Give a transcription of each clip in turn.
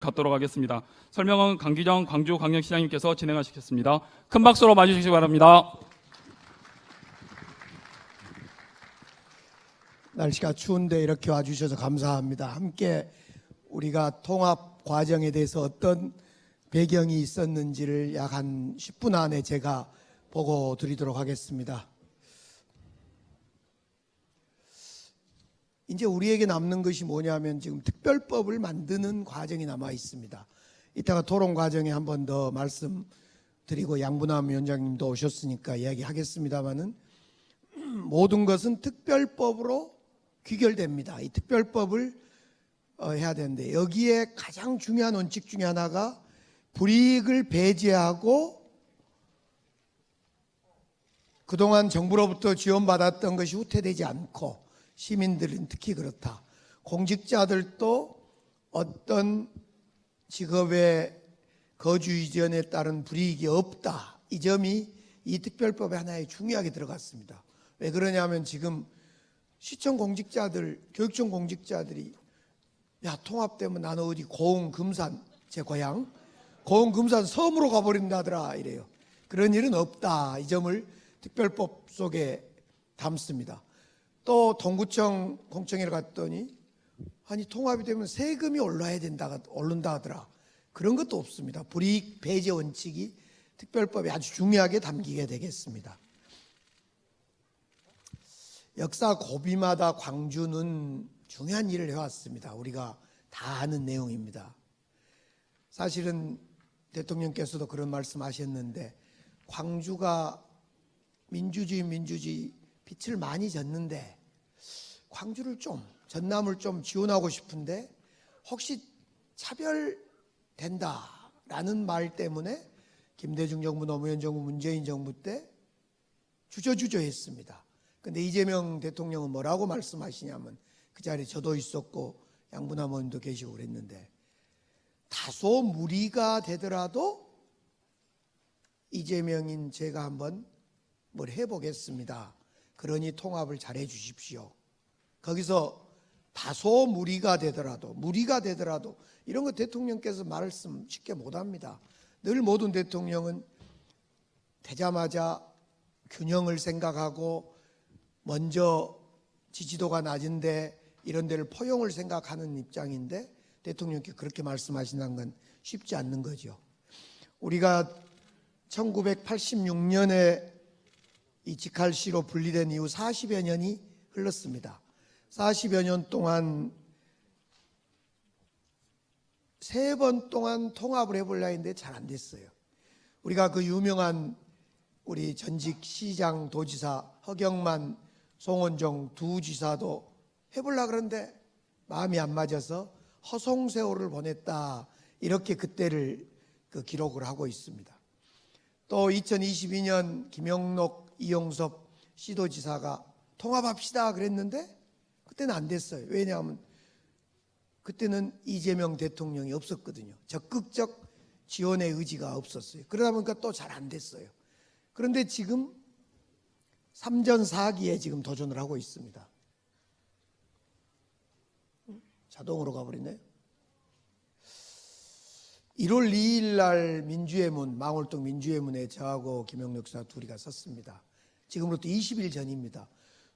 갖도록 하겠습니다. 설명은 강규정 광주광역시장님께서 진행하시겠습니다. 큰 박수로 맞이주시기 바랍니다. 날씨가 추운데 이렇게 와주셔서 감사합니다. 함께 우리가 통합 과정에 대해서 어떤 배경이 있었는지를 약 한 10분 안에 제가 보고 드리도록 하겠습니다. 이제 우리에게 남는 것이 뭐냐면 지금 특별법을 만드는 과정이 남아 있습니다. 이따가 토론 과정에 한 번 더 말씀드리고 양분남 위원장님도 오셨으니까 이야기하겠습니다마는 모든 것은 특별법으로 귀결됩니다. 이 특별법을 해야 되는데 여기에 가장 중요한 원칙 중에 하나가 불이익을 배제하고 그동안 정부로부터 지원받았던 것이 후퇴되지 않고 시민들은 특히 그렇다. 공직자들도 어떤 직업의 거주 이전에 따른 불이익이 없다. 이 점이 이 특별법에 하나에 중요하게 들어갔습니다. 왜 그러냐면 지금 시청 공직자들, 교육청 공직자들이 야 통합되면 나는 어디 고흥 금산 제 고향 고흥 금산 섬으로 가버린다더라 이래요. 그런 일은 없다. 이 점을 특별법 속에 담습니다. 또 동구청 공청회를 갔더니 아니 통합이 되면 세금이 오른다 하더라. 그런 것도 없습니다. 불이익 배제 원칙이 특별법에 아주 중요하게 담기게 되겠습니다. 역사 고비마다 광주는 중요한 일을 해왔습니다. 우리가 다 아는 내용입니다. 사실은 대통령께서도 그런 말씀하셨는데 광주가 민주주의 빛을 많이 졌는데 광주를 좀 전남을 좀 지원하고 싶은데 혹시 차별된다라는 말 때문에 김대중 정부, 노무현 정부, 문재인 정부 때 주저했습니다. 근데 이재명 대통령은 뭐라고 말씀하시냐면 그 자리에 저도 있었고 양분남 의원도 계시고 그랬는데 다소 무리가 되더라도 이재명인 제가 한번 뭘 해보겠습니다. 그러니 통합을 잘해 주십시오. 거기서 다소 무리가 되더라도 이런 거 대통령께서 말씀 쉽게 못합니다. 늘 모든 대통령은 되자마자 균형을 생각하고 먼저 지지도가 낮은데 이런 데를 포용을 생각하는 입장인데 대통령께 그렇게 말씀하시는 건 쉽지 않는 거죠. 우리가 1986년에 이 직할시로 분리된 이후 40여 년이 흘렀습니다. 40여 년 동안 3번 동안 통합을 해보려 했는데 잘 안 됐어요. 우리가 그 유명한 우리 전직 시장 도지사 허경만, 송원종 두 지사도 해보려 그러는데 마음이 안 맞아서 허송세월을 보냈다. 이렇게 그때를 기록을 하고 있습니다. 또 2022년 김영록, 이용섭 시도지사가 통합합시다 그랬는데 그때는 안 됐어요. 왜냐하면 그때는 이재명 대통령이 없었거든요. 적극적 지원의 의지가 없었어요. 그러다 보니까 또 잘 안 됐어요. 그런데 지금 3전 4기에 지금 도전을 하고 있습니다. 자동으로 가버리네요. 1월 2일 날 민주의 문, 망월동 민주의 문에 저하고 김영록 사 둘이 섰습니다. 지금으로부터 20일 전입니다.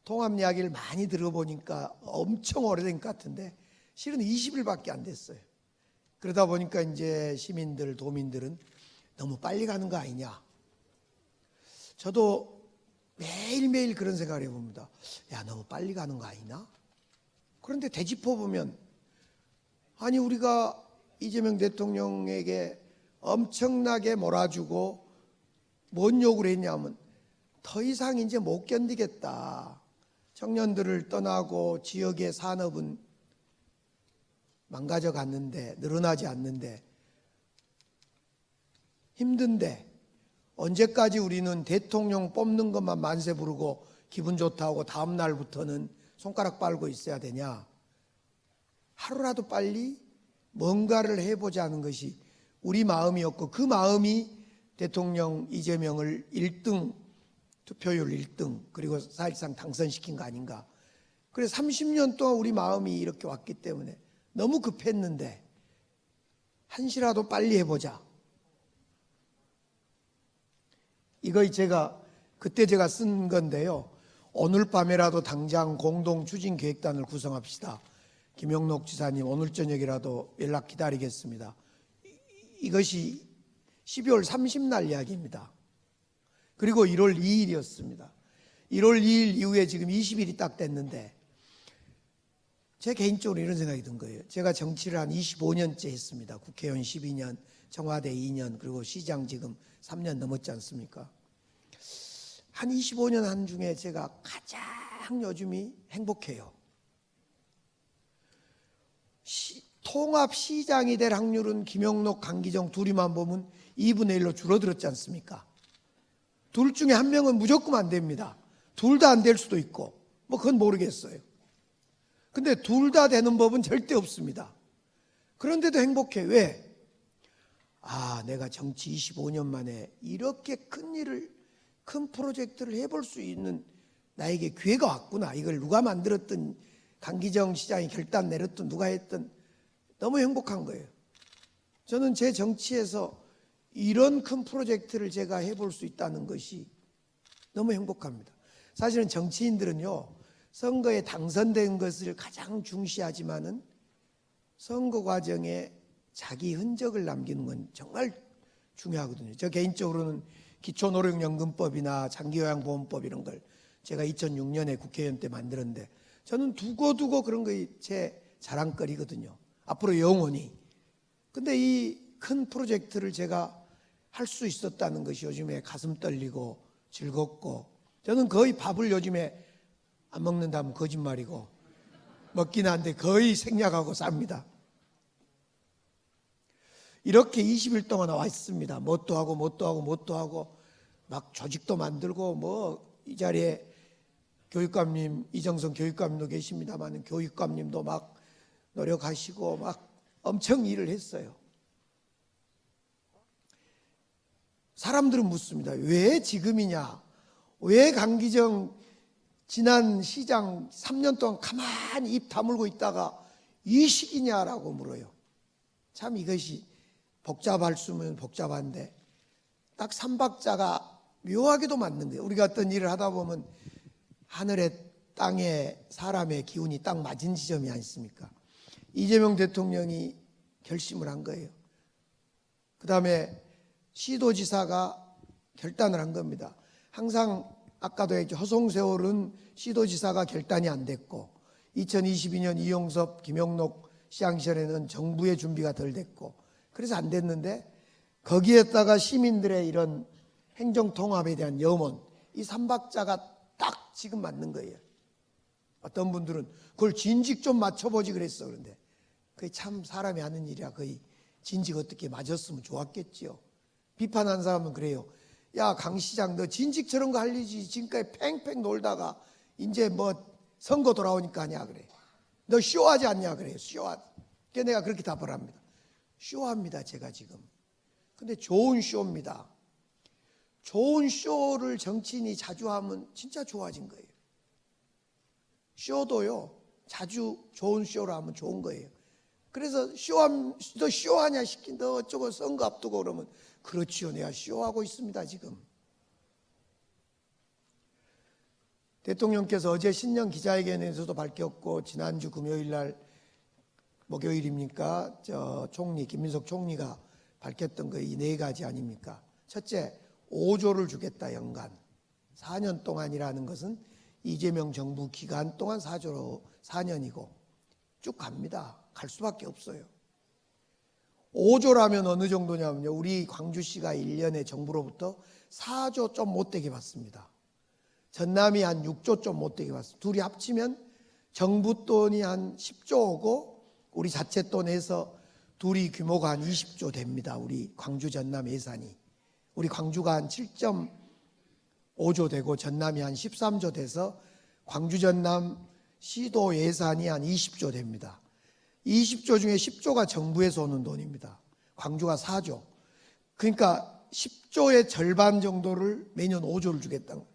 통합 이야기를 많이 들어보니까 엄청 오래된 것 같은데 실은 20일밖에 안 됐어요. 그러다 보니까 이제 시민들, 도민들은 너무 빨리 가는 거 아니냐. 저도 매일매일 그런 생각을 해봅니다. 야, 너무 빨리 가는 거 아니나? 그런데 되짚어보면 아니 우리가 이재명 대통령에게 엄청나게 몰아주고 뭔 요구를 했냐면 더 이상 이제 못 견디겠다. 청년들을 떠나고 지역의 산업은 망가져 갔는데 늘어나지 않는데 힘든데 언제까지 우리는 대통령 뽑는 것만 만세 부르고 기분 좋다고 다음 날부터는 손가락 빨고 있어야 되냐. 하루라도 빨리 뭔가를 해보자는 것이 우리 마음이었고 그 마음이 대통령 이재명을 1등 투표율 1등 그리고 사실상 당선시킨 거 아닌가. 그래서 30년 동안 우리 마음이 이렇게 왔기 때문에 너무 급했는데 한시라도 빨리 해보자. 이거 그때 제가 쓴 건데요. 오늘 밤에라도 당장 공동 추진 계획단을 구성합시다. 김영록 지사님 오늘 저녁이라도 연락 기다리겠습니다. 이것이 12월 30날 이야기입니다. 그리고 1월 2일이었습니다. 1월 2일 이후에 지금 20일이 딱 됐는데 제 개인적으로 이런 생각이 든 거예요. 제가 정치를 한 25년째 했습니다. 국회의원 12년, 청와대 2년, 그리고 시장 지금 3년 넘었지 않습니까? 한 25년 한 중에 제가 가장 요즘이 행복해요. 통합시장이 될 확률은 김영록, 강기정 둘이만 보면 2분의 1로 줄어들었지 않습니까? 둘 중에 한 명은 무조건 안 됩니다. 둘 다 안 될 수도 있고 뭐 그건 모르겠어요. 근데 둘 다 되는 법은 절대 없습니다. 그런데도 행복해. 왜? 내가 정치 25년 만에 이렇게 큰 프로젝트를 해볼 수 있는 나에게 기회가 왔구나. 이걸 누가 만들었든 강기정 시장이 결단 내렸든 누가 했든 너무 행복한 거예요. 저는 제 정치에서 이런 큰 프로젝트를 제가 해볼 수 있다는 것이 너무 행복합니다. 사실은 정치인들은요, 선거에 당선된 것을 가장 중시하지만은 선거 과정에 자기 흔적을 남기는 건 정말 중요하거든요. 저 개인적으로는 기초노령연금법이나 장기요양보험법 이런 걸 제가 2006년에 국회의원 때 만들었는데 저는 두고두고 그런 거 제 자랑거리거든요. 앞으로 영원히. 근데 이 큰 프로젝트를 제가 할 수 있었다는 것이 요즘에 가슴 떨리고 즐겁고, 저는 거의 밥을 요즘에 안 먹는다면 거짓말이고 먹긴 한데 거의 생략하고 삽니다. 이렇게 20일 동안 와 있습니다. 뭣도 하고 막 조직도 만들고 뭐 이 자리에 교육감님 이정성 교육감님도 계십니다만 교육감님도 막 노력하시고 막 엄청 일을 했어요. 사람들은 묻습니다. 왜 지금이냐? 왜 강기정 지난 시장 3년 동안 가만히 입 다물고 있다가 이 시기냐라고 물어요. 참 이것이 복잡할 수면 복잡한데 딱 삼박자가 묘하게도 맞는 거예요. 우리가 어떤 일을 하다 보면 하늘에 땅에 사람의 기운이 딱 맞은 지점이 아니십니까? 이재명 대통령이 결심을 한 거예요. 그 다음에 시도지사가 결단을 한 겁니다. 항상 아까도 했죠. 허송세월은 시도지사가 결단이 안 됐고 2022년 이용섭, 김영록 시장 시절에는 정부의 준비가 덜 됐고 그래서 안 됐는데 거기에다가 시민들의 이런 행정통합에 대한 염원, 이 삼박자가 딱 지금 맞는 거예요. 어떤 분들은 그걸 진직 좀 맞춰보지 그랬어. 그런데 그게 참 사람이 하는 일이야. 거의 진직 어떻게 맞았으면 좋았겠지요. 비판한 사람은 그래요. 야, 강 시장 너 진직 저런 거 할 일이지. 지금까지 팽팽 놀다가 이제 뭐 선거 돌아오니까 하냐 그래. 너 쇼하지 않냐 그래요. 쇼하지. 그래서 내가 그렇게 답을 합니다. 쇼합니다, 제가 지금. 근데 좋은 쇼입니다. 좋은 쇼를 정치인이 자주 하면 진짜 좋아진 거예요. 쇼도요, 자주 좋은 쇼를 하면 좋은 거예요. 그래서 너 쇼하냐 시킨 너 어쩌고 선거 앞두고 그러면 그렇지요, 내가 쇼하고 있습니다 지금. 대통령께서 어제 신년 기자회견에서도 밝혔고 지난주 금요일 날 목요일입니까? 총리 김민석 총리가 밝혔던 거 이 네 가지 아닙니까? 첫째, 5조를 주겠다 연간. 4년 동안이라는 것은 이재명 정부 기간 동안 4년이고 쭉 갑니다. 갈 수밖에 없어요. 5조라면 어느 정도냐면요, 우리 광주시가 1년에 정부로부터 4조 좀 못되게 받습니다. 전남이 한 6조 좀 못되게 받습니다. 둘이 합치면 정부 돈이 한 10조 오고 우리 자체 돈 해서 둘이 규모가 한 20조 됩니다. 우리 광주 전남 예산이. 우리 광주가 한 7.5조 되고 전남이 한 13조 돼서 광주 전남 시도 예산이 한 20조 됩니다. 20조 중에 10조가 정부에서 오는 돈입니다. 광주가 4조. 그러니까 10조의 절반 정도를 매년 5조를 주겠다는 거예요.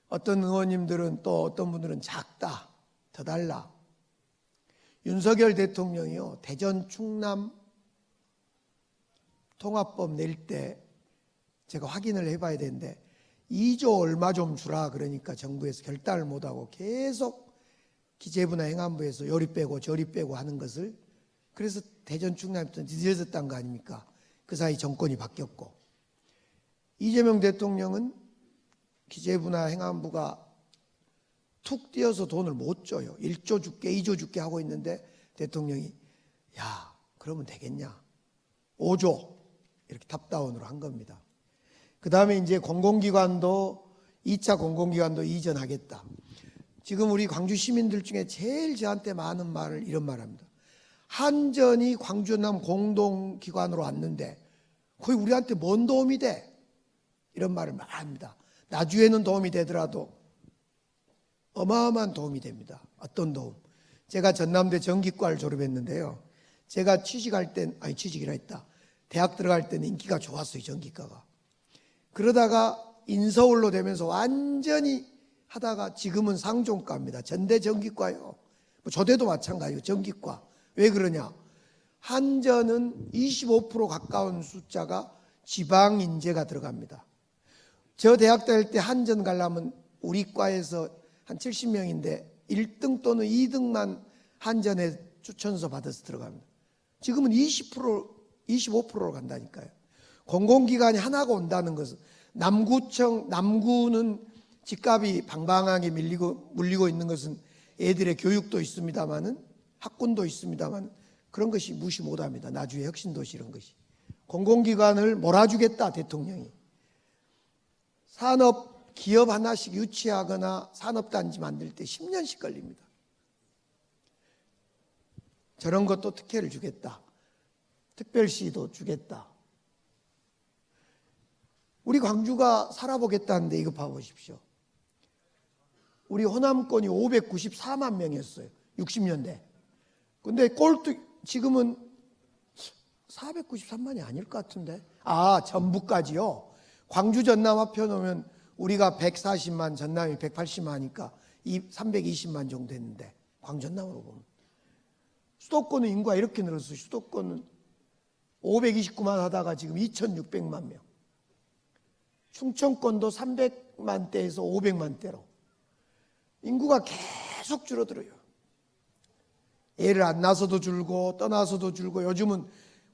어떤 의원님들은 또 어떤 분들은 작다, 더 달라. 윤석열 대통령이요, 대전, 충남, 통합법 낼 때 제가 확인을 해봐야 되는데 2조 얼마 좀 주라 그러니까 정부에서 결단을 못하고 계속 기재부나 행안부에서 요리 빼고 저리 빼고 하는 것을, 그래서 대전 충남부터 늦어졌다는 거 아닙니까? 그 사이 정권이 바뀌었고, 이재명 대통령은 기재부나 행안부가 툭 뛰어서 돈을 못 줘요. 1조 줄게 2조 줄게 하고 있는데 대통령이 야 그러면 되겠냐, 5조 이렇게 탑다운으로 한 겁니다. 그 다음에 이제 공공기관도 2차 공공기관도 이전하겠다. 지금 우리 광주 시민들 중에 제일 저한테 많은 말을 이런 말 합니다. 한전이 광주 전남 공동기관으로 왔는데 거의 우리한테 뭔 도움이 돼? 이런 말을 많이 합니다. 나주에는 도움이 되더라도 어마어마한 도움이 됩니다. 어떤 도움? 제가 전남대 전기과를 졸업했는데요. 제가 취직할 땐, 아니 취직이라 했다. 대학 들어갈 때는 인기가 좋았어요, 전기과가. 그러다가 인서울로 되면서 완전히 하다가 지금은 상종과입니다. 전대 전기과요. 뭐 저대도 마찬가지고 전기과. 왜 그러냐? 한전은 25% 가까운 숫자가 지방 인재가 들어갑니다. 저 대학 다닐 때 한전 가려면 우리 과에서 한 70명인데 1등 또는 2등만 한전에 추천서 받아서 들어갑니다. 지금은 25%로 간다니까요. 공공기관이 하나가 온다는 것은, 남구는 집값이 방방하게 물리고 있는 것은 애들의 교육도 있습니다만은, 학군도 있습니다만 그런 것이 무시 못합니다. 나주의 혁신도시 이런 것이. 공공기관을 몰아주겠다 대통령이. 산업 기업 하나씩 유치하거나 산업단지 만들 때 10년씩 걸립니다. 저런 것도 특혜를 주겠다. 특별시도 주겠다. 우리 광주가 살아보겠다는데 이거 봐보십시오. 우리 호남권이 594만 명이었어요. 60년대. 근데 지금은 493만이 아닐 것 같은데. 아, 전부까지요. 광주 전남 합쳐놓으면 우리가 140만, 전남이 180만이니까 320만 정도 됐는데, 광주 전남으로 보면. 수도권은 인구가 이렇게 늘었어요. 수도권은 529만 하다가 지금 2600만 명. 충청권도 300만대에서 500만대로. 인구가 계속 줄어들어요. 애를 안 낳아서도 줄고 떠나서도 줄고, 요즘은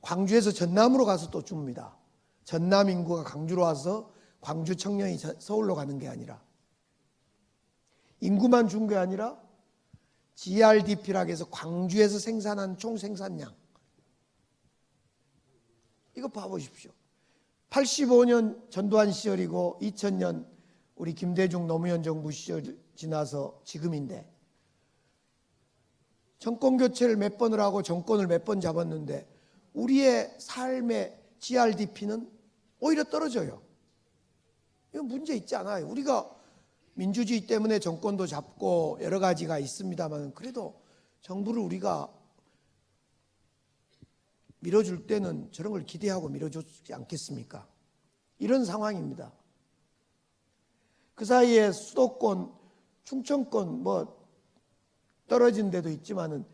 광주에서 전남으로 가서 또 줍니다. 전남 인구가 광주로 와서 광주 청년이 서울로 가는 게 아니라, 인구만 준 게 아니라 GRDP라고 해서 광주에서 생산한 총 생산량, 이거 봐보십시오. 85년 전두환 시절이고 2000년 우리 김대중 노무현 정부 시절 지나서 지금인데, 정권 교체를 몇 번을 하고 정권을 몇 번 잡았는데 우리의 삶의 GRDP는 오히려 떨어져요. 이건 문제 있지 않아요. 우리가 민주주의 때문에 정권도 잡고 여러 가지가 있습니다만, 그래도 정부를 우리가 밀어줄 때는 저런 걸 기대하고 밀어주지 않겠습니까? 이런 상황입니다. 그 사이에 수도권, 충청권 뭐 떨어진 데도 있지만은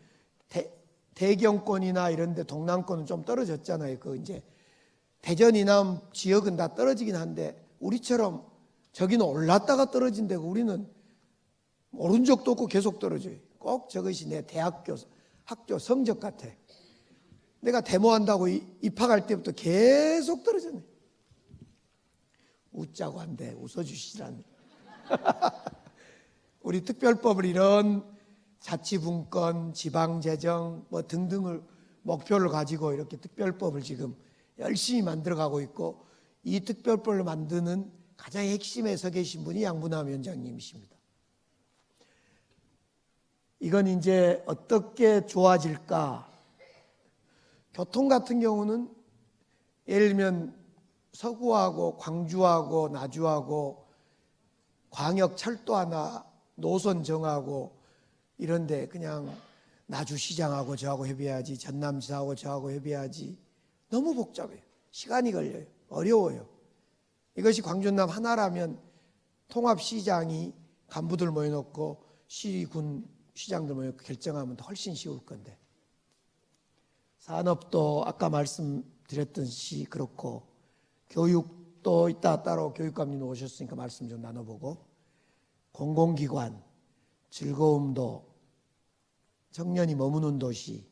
대경권이나 이런 데 동남권은 좀 떨어졌잖아요. 그 이제 대전 이남 지역은 다 떨어지긴 한데, 우리처럼 저기는 올랐다가 떨어진 데고 우리는 오른 적도 없고 계속 떨어져요. 꼭 저것이 내 학교 성적 같아. 내가 데모한다고 입학할 때부터 계속 떨어졌네. 웃자고 한데 웃어주시라니. 우리 특별법을 이런 자치분권, 지방재정 뭐 등등을 목표를 가지고 이렇게 특별법을 지금 열심히 만들어가고 있고, 이 특별법을 만드는 가장 핵심에 서 계신 분이 양분남 위원장님이십니다. 이건 이제 어떻게 좋아질까? 교통 같은 경우는 예를 들면 서구하고 광주하고 나주하고 광역철도 하나 노선 정하고 이런데 그냥 나주시장하고 저하고 협의해야지, 전남지사하고 저하고 협의해야지, 너무 복잡해요. 시간이 걸려요. 어려워요. 이것이 광주 전남 하나라면 통합시장이 간부들 모여놓고 시군 시장들 모여놓고 결정하면 훨씬 쉬울 건데, 산업도 아까 드렸듯이 그렇고, 교육도 이따 따로 교육감님 오셨으니까 말씀 좀 나눠보고, 공공기관, 즐거움도, 청년이 머무는 도시.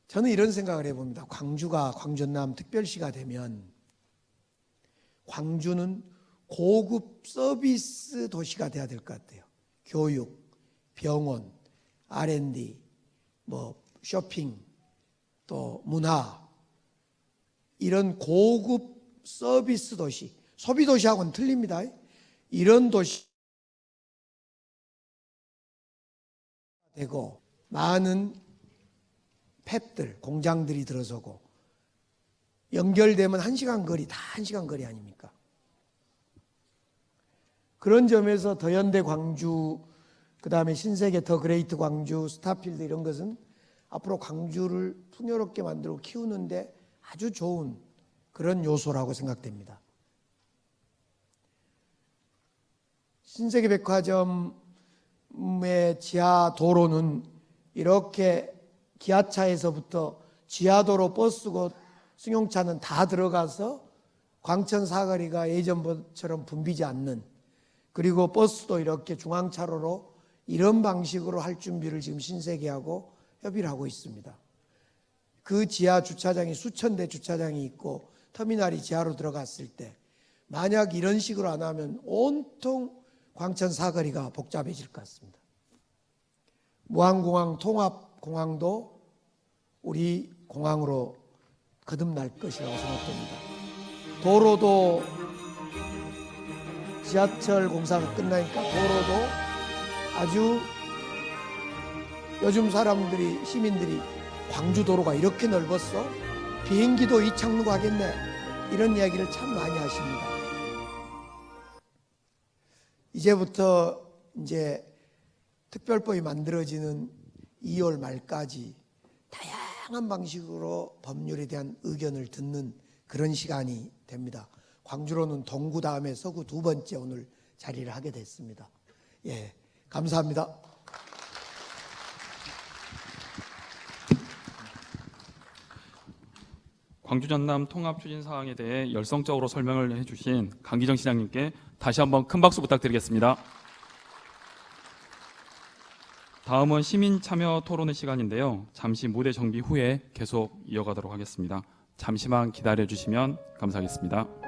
저는 이런 생각을 해봅니다. 광주가 광전남 특별시가 되면 광주는 고급 서비스 도시가 돼야 될 것 같아요. 교육, 병원, R&D, 쇼핑, 또 문화, 이런 고급 서비스 도시, 소비 도시하고는 틀립니다. 이런 도시 되고, 많은 팹들, 공장들이 들어서고, 연결되면 1시간 거리, 다 1시간 거리 아닙니까? 그런 점에서 더현대 광주, 그 다음에 신세계 더 그레이트 광주, 스타필드 이런 것은 앞으로 광주를 풍요롭게 만들고 키우는데 아주 좋은 그런 요소라고 생각됩니다. 신세계 백화점의 지하 도로는 이렇게 기아차에서부터 지하도로 버스고 승용차는 다 들어가서 광천 사거리가 예전처럼 붐비지 않는, 그리고 버스도 이렇게 중앙차로로 이런 방식으로 할 준비를 지금 신세계하고 협의를 하고 있습니다. 그 지하 주차장이 수천 대 주차장이 있고 터미널이 지하로 들어갔을 때 만약 이런 식으로 안 하면 온통 광천 사거리가 복잡해질 것 같습니다. 무안공항 통합공항도 우리 공항으로 거듭날 것이라고 생각됩니다. 도로도 지하철 공사가 끝나니까 도로도 아주, 요즘 사람들이, 시민들이 광주도로가 이렇게 넓었어? 비행기도 이 창로 가겠네? 이런 이야기를 참 많이 하십니다. 이제부터 이제 특별법이 만들어지는 2월 말까지 다양한 방식으로 법률에 대한 의견을 듣는 그런 시간이 됩니다. 광주로는 동구 다음에 서구 두 번째 오늘 자리를 하게 됐습니다. 예, 감사합니다. 광주 전남 통합 추진 사항에 대해 열성적으로 설명을 해주신 강기정 시장님께 다시 한번 큰 박수 부탁드리겠습니다. 다음은 시민 참여 토론의 시간인데요. 잠시 무대 정비 후에 계속 이어가도록 하겠습니다. 잠시만 기다려 주시면 감사하겠습니다.